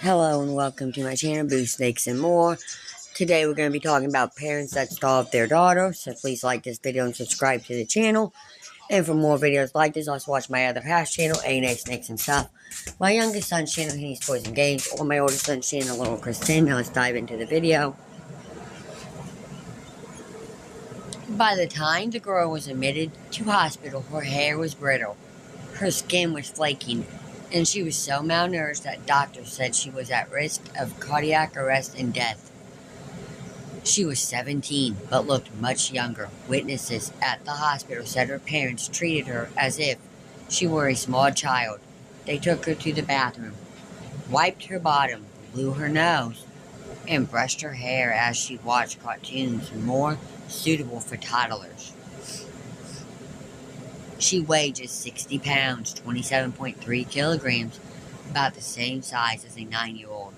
Hello and welcome to my channel, Boo Snakes and More. Today we're going to be talking about parents that starve their daughter, so please like this video and subscribe to the channel. And for more videos like this, also watch my other past channel, A&A Snakes and Stuff. My youngest son's channel, Henny's Toys and Games, or my oldest son's channel, Little Kristen. Now let's dive into the video. By the time the girl was admitted to hospital, her hair was brittle, her skin was flaking, and she was so malnourished that doctors said she was at risk of cardiac arrest and death. She was 17, but looked much younger. Witnesses at the hospital said her parents treated her as if she were a small child. They took her to the bathroom, wiped her bottom, blew her nose, and brushed her hair as she watched cartoons more suitable for toddlers. She weighed just 60 pounds, 27.3 kilograms, about the same size as a 9-year-old.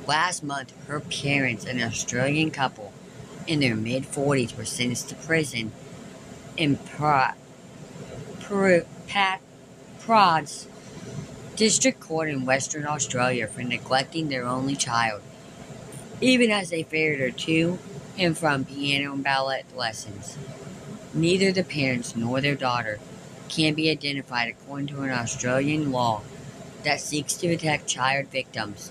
Last month, her parents, an Australian couple in their mid-40s, were sentenced to prison in Prad's District Court in Western Australia for neglecting their only child, even as they ferried her to and from piano and ballet lessons. Neither the parents nor their daughter can be identified according to an Australian law that seeks to protect child victims.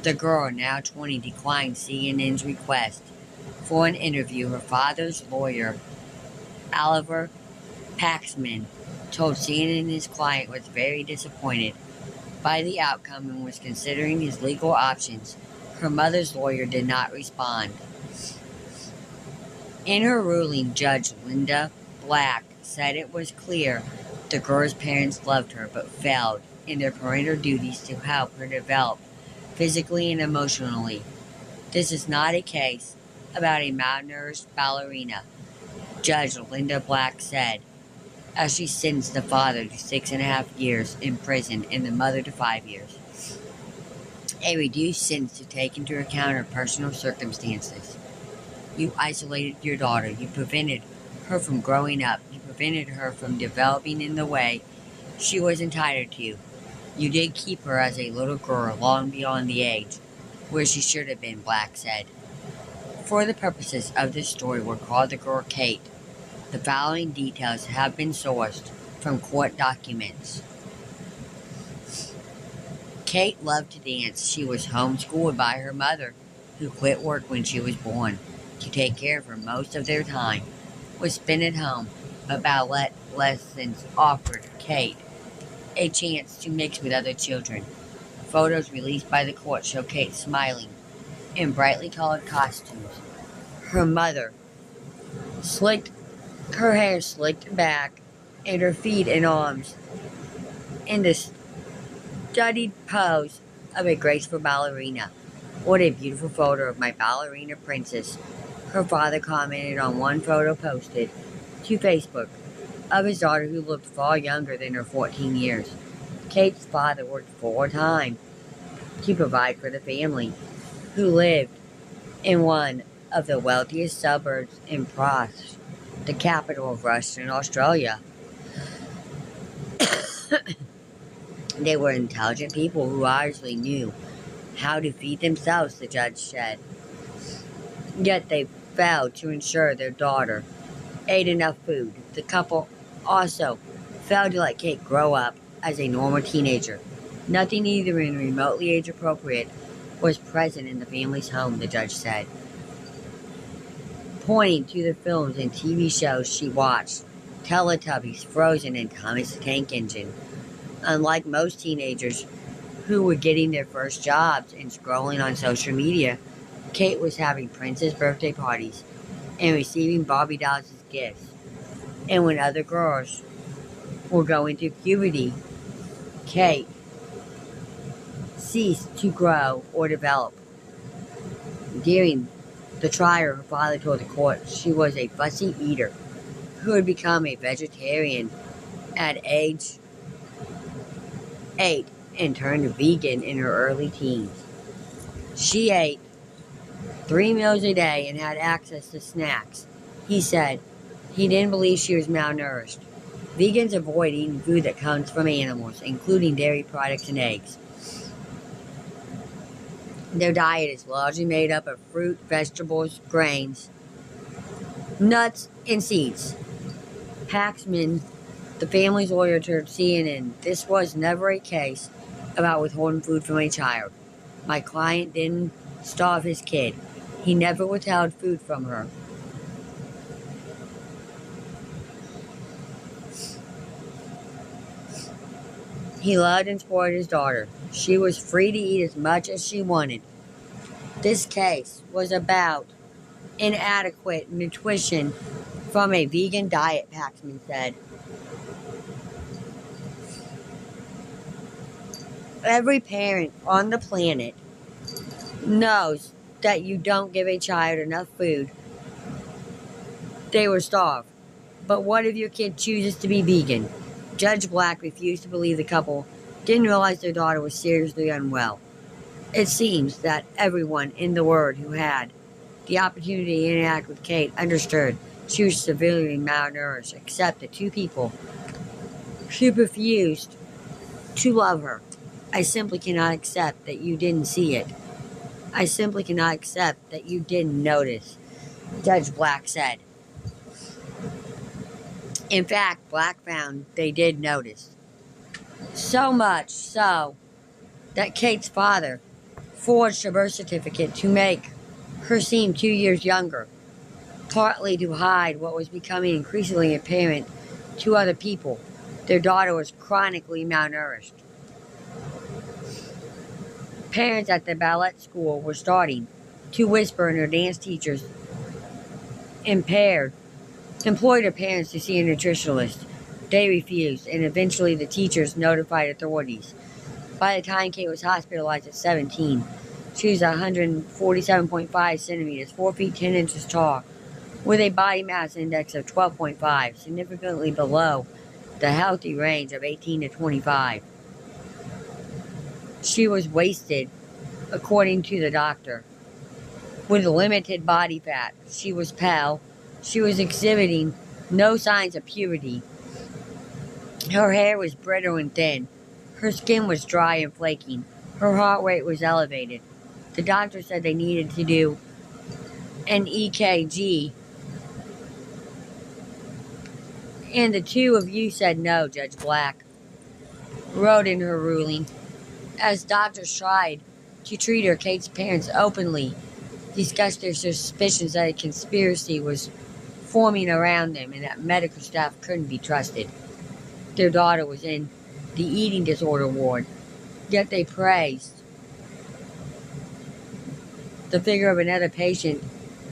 The girl, now 20, declined CNN's request for an interview. Her father's lawyer, Oliver Paxman, told CNN his client was very disappointed by the outcome and was considering his legal options. Her mother's lawyer did not respond. In her ruling, Judge Linda Black said it was clear the girl's parents loved her but failed in their parental duties to help her develop physically and emotionally. This is not a case about a malnourished ballerina, Judge Linda Black said, as she sentenced the father to 6.5 years in prison and the mother to 5 years. A reduced sentence to take into account her personal circumstances. You isolated your daughter. You prevented her from growing up. You prevented her from developing in the way she was entitled to. You did keep her as a little girl long beyond the age where she should have been, Black said. For the purposes of this story, we'll call the girl Kate. The following details have been sourced from court documents. Kate loved to dance. She was homeschooled by her mother, who quit work when she was born to take care of her most of their time was spent at home, but ballet lessons offered Kate a chance to mix with other children. Photos released by the court show Kate smiling in brightly colored costumes. Her mother slicked her hair slicked back and her feet and arms in the studied pose of a graceful ballerina. What a beautiful photo of my ballerina princess, her father commented on one photo posted to Facebook of his daughter who looked far younger than her 14 years. Kate's father worked full-time to provide for the family, who lived in one of the wealthiest suburbs in Perth, the capital of Western Australia. They were intelligent people who obviously knew how to feed themselves, the judge said. Yet they failed to ensure their daughter ate enough food. The couple also failed to let Kate grow up as a normal teenager. Nothing either remotely age-appropriate was present in the family's home, the judge said, pointing to the films and TV shows she watched, Teletubbies, Frozen, and Thomas the Tank Engine. Unlike most teenagers who were getting their first jobs and scrolling on social media, Kate was having princess birthday parties and receiving Barbie dolls as gifts. And when other girls were going through puberty, Kate ceased to grow or develop. During the trial, her father told the court she was a fussy eater who had become a vegetarian at age 8 and turned vegan in her early teens. She ate 3 meals a day and had access to snacks. He said he didn't believe she was malnourished. Vegans avoid eating food that comes from animals, including dairy products and eggs. Their diet is largely made up of fruit, vegetables, grains, nuts, and seeds. Paxman, the family's lawyer, told CNN, "This was never a case about withholding food from a child. My client didn't starve his kid. He never withheld food from her." He loved and supported his daughter. She was free to eat as much as she wanted. This case was about inadequate nutrition from a vegan diet, Paxman said. Every parent on the planet knows that you don't give a child enough food, they will starve. But what if your kid chooses to be vegan? Judge Black refused to believe the couple didn't realize their daughter was seriously unwell. It seems that everyone in the world who had the opportunity to interact with Kate understood she was severely malnourished, except the two people who refused to love her. I simply cannot accept that you didn't see it. I simply cannot accept that you didn't notice, Judge Black said. In fact, Black found they did notice. So much so that Kate's father forged a birth certificate to make her seem 2 years younger, partly to hide what was becoming increasingly apparent to other people. Their daughter was chronically malnourished. Parents at the ballet school were starting to whisper in their dance teachers employed their parents to see a nutritionalist. They refused, and eventually the teachers notified authorities. By the time Kate was hospitalized at 17, she was 147.5 centimeters, 4 feet 10 inches tall, with a body mass index of 12.5, significantly below the healthy range of 18 to 25. She was wasted, according to the doctor, with limited body fat. She was pale. She was exhibiting no signs of puberty. Her hair was brittle and thin. Her skin was dry and flaking. Her heart rate was elevated. The doctor said they needed to do an EKG. And the two of you said no, Judge Black wrote in her ruling. As doctors tried to treat her, Kate's parents openly discussed their suspicions that a conspiracy was forming around them and that medical staff couldn't be trusted. Their daughter was in the eating disorder ward, yet they praised the figure of another patient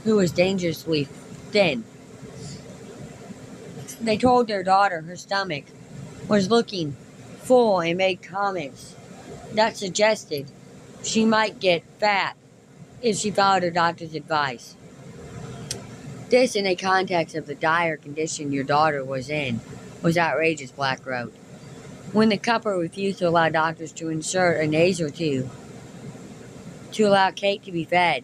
who was dangerously thin. They told their daughter her stomach was looking full and made comments that suggested she might get fat if she followed her doctor's advice. This, in a context of the dire condition your daughter was in, was outrageous, Black wrote. When the couple refused to allow doctors to insert a nasal tube to allow Kate to be fed,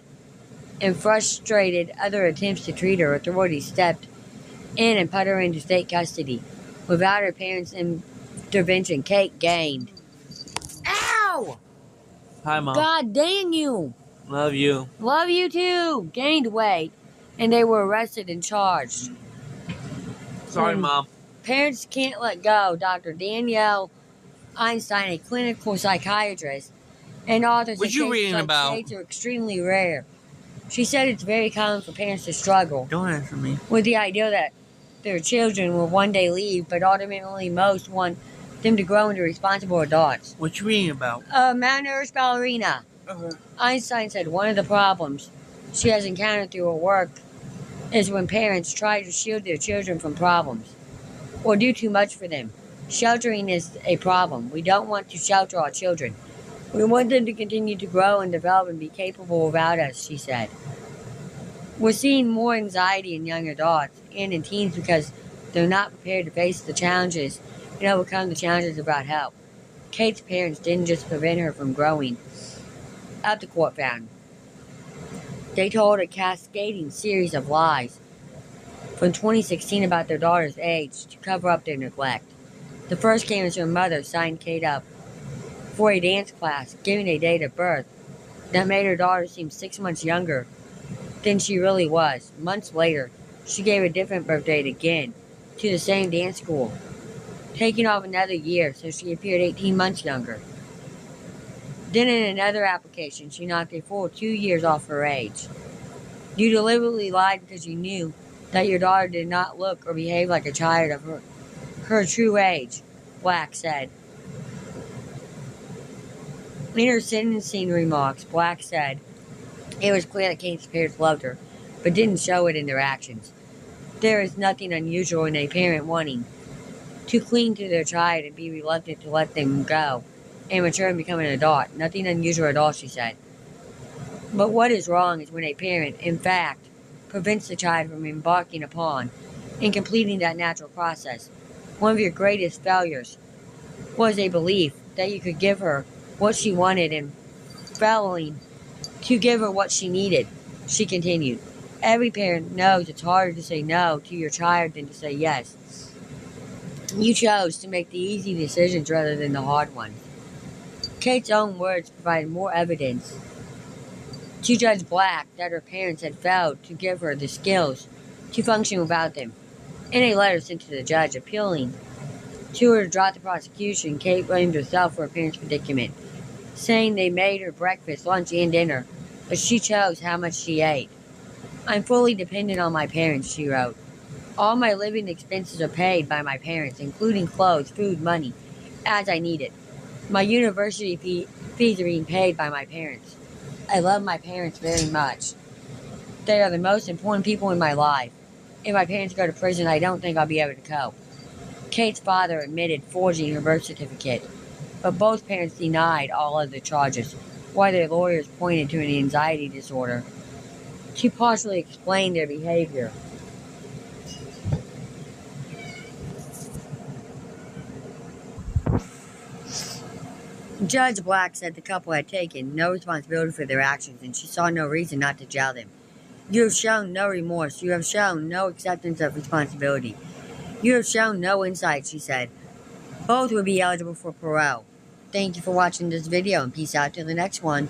and frustrated other attempts to treat her, authorities stepped in and put her into state custody. Without her parents' intervention, Kate gained. Ow! Hi, Mom. God dang you! Love you. Love you too! Gained weight, and they were arrested and charged. Sorry, Mom. Parents can't let go. Dr. Danielle Einstein, a clinical psychiatrist and author, What said you cases reading like about? Kate's are extremely rare. She said it's very common for parents to struggle Don't answer me. with the idea that their children will one day leave, but ultimately most want them to grow into responsible adults. What you reading about? Malnourished ballerina. Einstein said one of the problems she has encountered through her work is when parents try to shield their children from problems or do too much for them. Sheltering is a problem. We don't want to shelter our children. We want them to continue to grow and develop and be capable without us, she said. We're seeing more anxiety in young adults and in teens because they're not prepared to face the challenges and overcome the challenges about help. Kate's parents didn't just prevent her from growing up, the court found. They told a cascading series of lies from 2016 about their daughter's age to cover up their neglect. The first came as her mother signed Kate up for a dance class, giving a date of birth that made her daughter seem 6 months younger than she really was. Months later, she gave a different birth date again to the same dance school, taking off another year so she appeared 18 months younger. Then in another application, she knocked a full 2 years off her age. You deliberately lied because you knew that your daughter did not look or behave like a child of her true age, Black said. In her sentencing remarks, Black said it was clear that Kate's parents loved her, but didn't show it in their actions. There is nothing unusual in a parent wanting to cling to their child and be reluctant to let them go and mature and become an adult. Nothing unusual at all, she said. But what is wrong is when a parent, in fact, prevents the child from embarking upon and completing that natural process. One of your greatest failures was a belief that you could give her what she wanted and failing to give her what she needed, she continued. Every parent knows it's harder to say no to your child than to say yes. You chose to make the easy decisions rather than the hard ones. Kate's own words provided more evidence to Judge Black that her parents had failed to give her the skills to function without them. In a letter sent to the judge appealing to her to drop the prosecution, Kate blamed herself for her parents' predicament, saying they made her breakfast, lunch, and dinner, but she chose how much she ate. I'm fully dependent on my parents, she wrote. All my living expenses are paid by my parents, including clothes, food, money, as I need it. My university fees are being paid by my parents. I love my parents very much. They are the most important people in my life. If my parents go to prison, I don't think I'll be able to cope. Kate's father admitted forging her birth certificate, but both parents denied all of the charges, while their lawyers pointed to an anxiety disorder to partially explain their behavior. Judge Black said the couple had taken no responsibility for their actions and she saw no reason not to jail them. You have shown no remorse. You have shown no acceptance of responsibility. You have shown no insight, she said. Both would be eligible for parole. Thank you for watching this video and peace out till the next one.